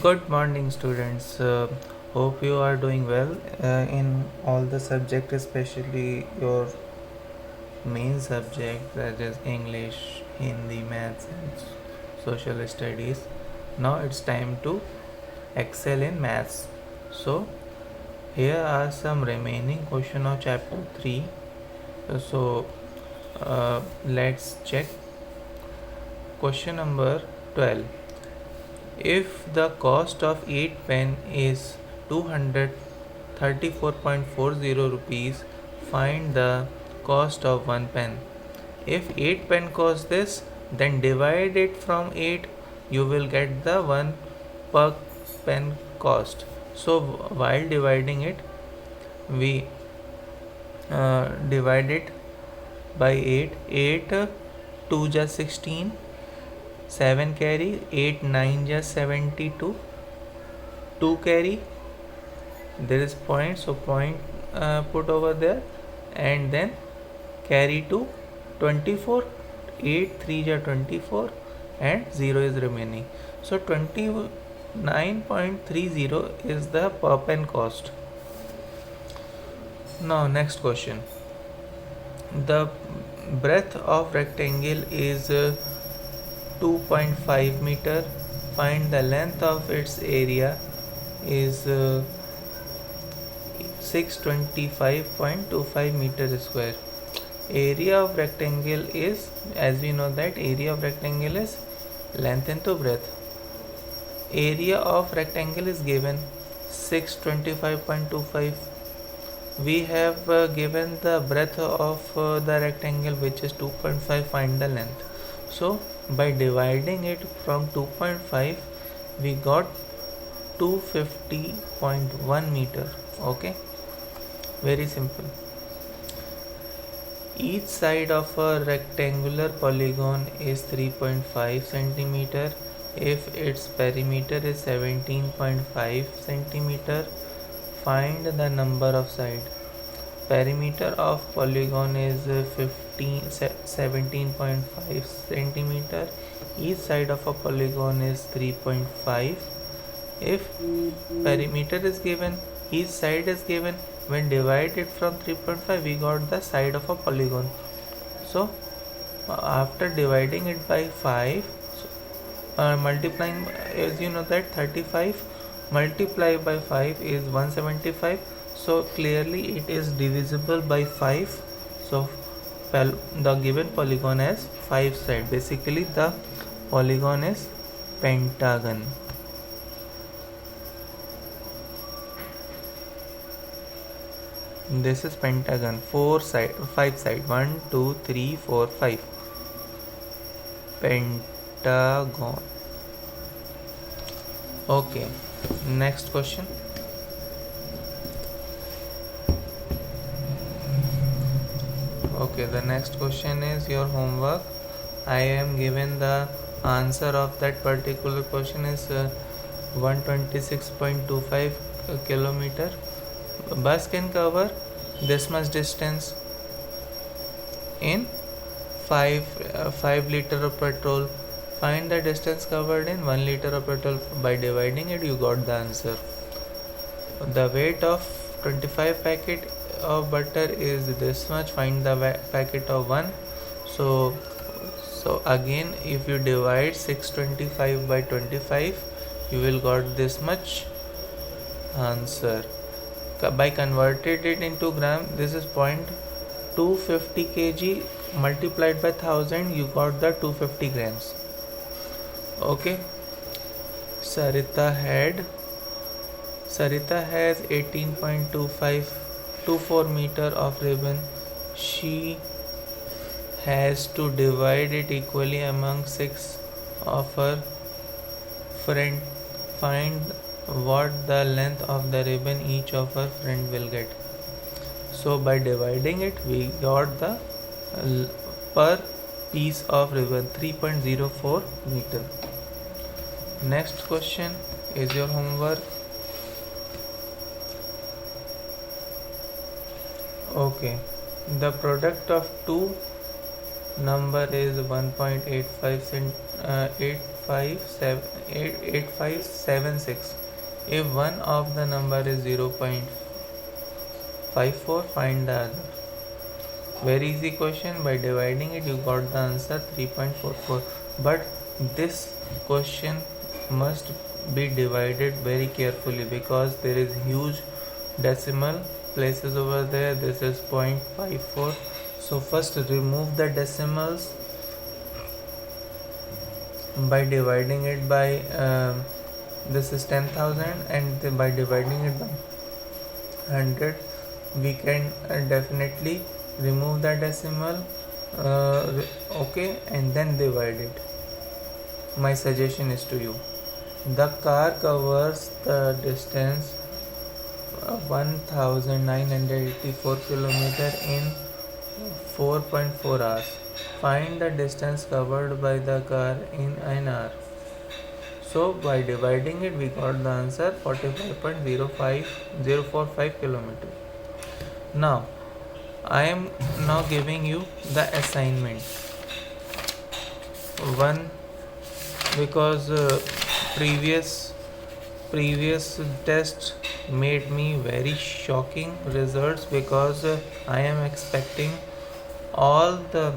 Good morning, students. Hope you are doing well in all the subjects, especially your main subject, that is English, Hindi, Maths, and Social Studies. Now it's time to excel in Maths. So here are some remaining question of chapter 3. Let's check question number 12. If the cost of 8 pen is 234.40 rupees, find the cost of 1 pen. If 8 pen cost this, then divide it from 8, you will get the 1 per pen cost. So while dividing it, we divide it by 8. 8 2 just 16, 7 carry, 8 9 just 72, 2 carry, there is point, so point put over there, and then carry to 24, 8 3 just 24, and 0 is remaining. So 29.30 is the per pen cost. Now next question. The breadth of rectangle is 2.5 meter. Find the length of its area is 625.25 meter square. Area of rectangle is, as we know that area of rectangle is length into breadth. Area of rectangle is given 625.25. We have given the breadth of the rectangle, which is 2.5. Find the length. So by dividing it from 2.5, we got 250.1 meter. Okay, very simple. Each side of a rectangular polygon is 3.5 centimeter. If its perimeter is 17.5 centimeter, find the number of sides. Perimeter of polygon is 17.5 centimeter. Each side of a polygon is 3.5. If perimeter is given, each side is given, when divided from 3.5, we got the side of a polygon. So after dividing it by 5, multiplying, as you know that 35 multiplied by 5 is 175. So clearly it is divisible by 5. So the given polygon has 5 sides. Basically the polygon is pentagon. This is pentagon. 5 side, 1 2 3 4 5. Pentagon. Okay, next question. Okay, the next question is your homework. I am given the answer of that particular question is 126.25 kilometer. Bus can cover this much distance in 5 liter of petrol. Find the distance covered in 1 liter of petrol. By dividing it, you got the answer. The weight of 25 packet of butter is this much. Find the packet of 1. So again, if you divide 625 by 25, you will got this much answer. By converted it into gram, this is 0.250 kg multiplied by 1000, you got the 250 grams. Okay. Sarita has 18.2524 meter of ribbon. She has to divide it equally among 6 of her friend. Find what the length of the ribbon each of her friend will get. So by dividing it, we got the per piece of ribbon 3.04 meter. Next question is your homework. Okay, the product of two number is 1.85 8576. If one of the number is 0.54, find the other. Very easy question. By dividing it, you got the answer 3.44. But this question must be divided very carefully because there is huge decimal places over there. This is 0.54. So first remove the decimals by dividing it by this is 10,000, and by dividing it by 100 we can definitely remove the decimal, okay, and then divide it. My suggestion is to you. The car covers the distance 1984 km in 4.4 hours. Find the distance covered by the car in an hour. So by dividing it, we got the answer 45.045 km. Now I am now giving you the assignment one, because previous test made me very shocking results, because I am expecting all the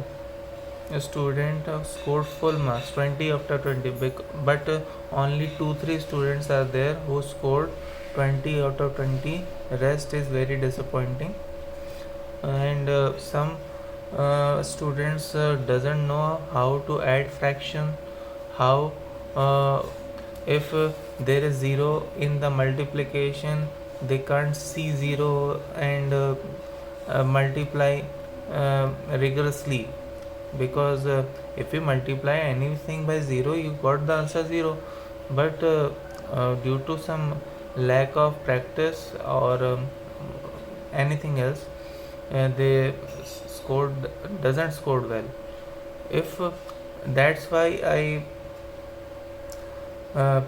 student scored full marks 20 after 20, but only 2-3 students are there who scored 20 out of 20. Rest is very disappointing, and some students doesn't know how to add fraction, how if there is 0 in the multiplication, they can't see 0 and multiply rigorously, because if you multiply anything by 0, you got the answer 0, but due to some lack of practice or anything else, they doesn't scored well. If that's why uh,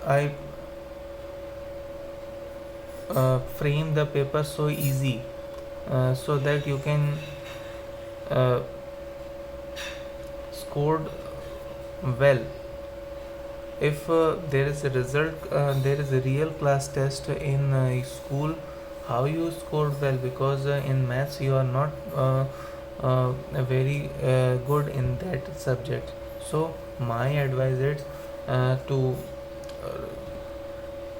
I frame the paper so easy, so that you can scored well. If there is a result, there is a real class test in school, how you scored well, because in maths you are not very good in that subject. So my advice is to uh,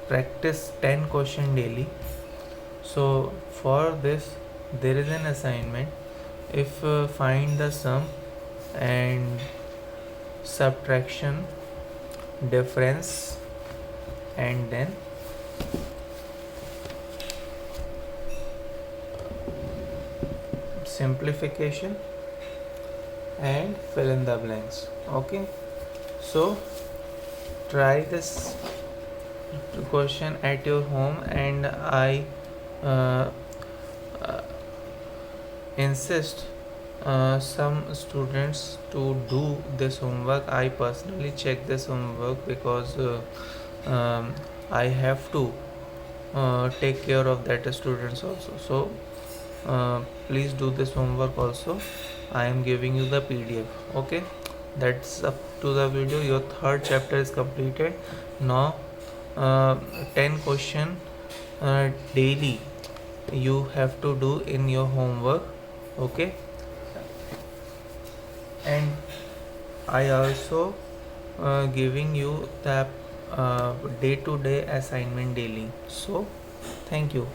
practice 10 question daily. So for this there is an assignment. If find the sum and subtraction, difference, and then simplification and fill in the blanks. Okay, so try this question at your home, and I uh, uh, insist some students to do this homework. I personally check this homework because I have to take care of that students also. So please do this homework also. I am giving you the PDF. Okay, that's up to the video. Your third chapter is completed. Now 10 question daily you have to do in your homework. Okay, and I also giving you the day-to-day assignment daily. So thank you.